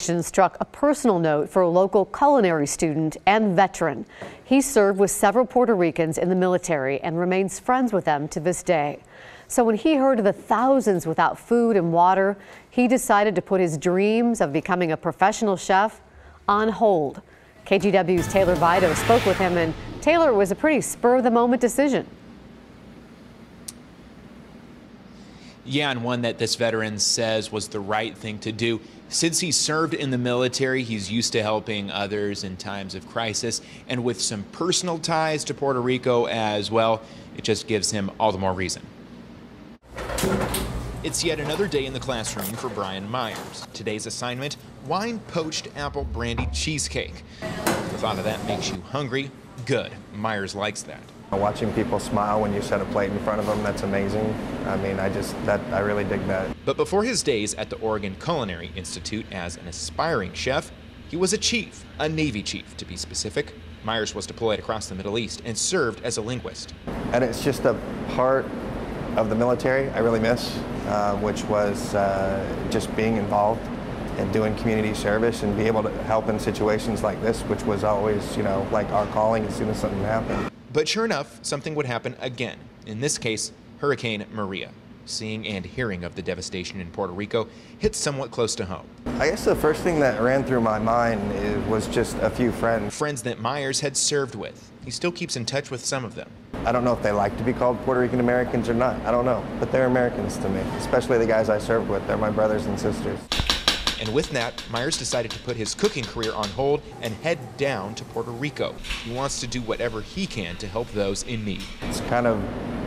Struck a personal note for a local culinary student and veteran. He served with several Puerto Ricans in the military and remains friends with them to this day. So when he heard of the thousands without food and water, he decided to put his dreams of becoming a professional chef on hold. KGW's Taylor Vito spoke with him, and Taylor, it was a pretty spur-of-the-moment decision. Yeah, and one that this veteran says was the right thing to do. Since he served in the military, he's used to helping others in times of crisis. And with some personal ties to Puerto Rico as well, it just gives him all the more reason. It's yet another day in the classroom for Brian Meyers. Today's assignment, wine poached apple brandy cheesecake. The thought of that makes you hungry. Good. Meyers likes that. Watching people smile when you set a plate in front of them, that's amazing. I mean, I really dig that. But before his days at the Oregon Culinary Institute as an aspiring chef, he was a chief, a Navy chief to be specific. Meyers was deployed across the Middle East and served as a linguist. And it's just a part of the military I really miss, which was just being involved and doing community service and be able to help in situations like this, which was always, like our calling as soon as something happened. But sure enough, something would happen again. In this case, Hurricane Maria. Seeing and hearing of the devastation in Puerto Rico hit somewhat close to home. I guess the first thing that ran through my mind was just a few friends. Friends that Meyers had served with. He still keeps in touch with some of them. I don't know if they like to be called Puerto Rican Americans or not. I don't know, but they're Americans to me, especially the guys I served with. They're my brothers and sisters. And with that, Meyers decided to put his cooking career on hold and head down to Puerto Rico. He wants to do whatever he can to help those in need. It's kind of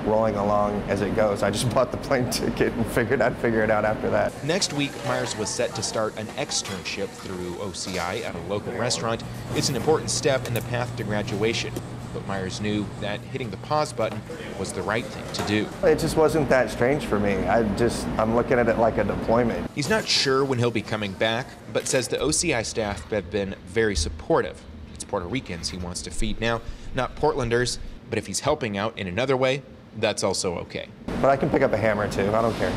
rolling along as it goes. I just bought the plane ticket and figured I'd figure it out after that. Next week, Meyers was set to start an externship through OCI at a local restaurant. It's an important step in the path to graduation. But Meyers knew that hitting the pause button was the right thing to do. It just wasn't that strange for me. I'm looking at it like a deployment. He's not sure when he'll be coming back, but says the OCI staff have been very supportive. It's Puerto Ricans he wants to feed now, not Portlanders, but if he's helping out in another way, that's also okay. But I can pick up a hammer too, I don't care.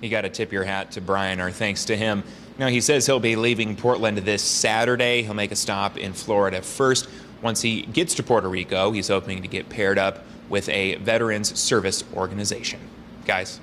You got to tip your hat to Brian, our thanks to him. Now, he says he'll be leaving Portland this Saturday. He'll make a stop in Florida first. Once he gets to Puerto Rico, he's hoping to get paired up with a veterans service organization. Guys.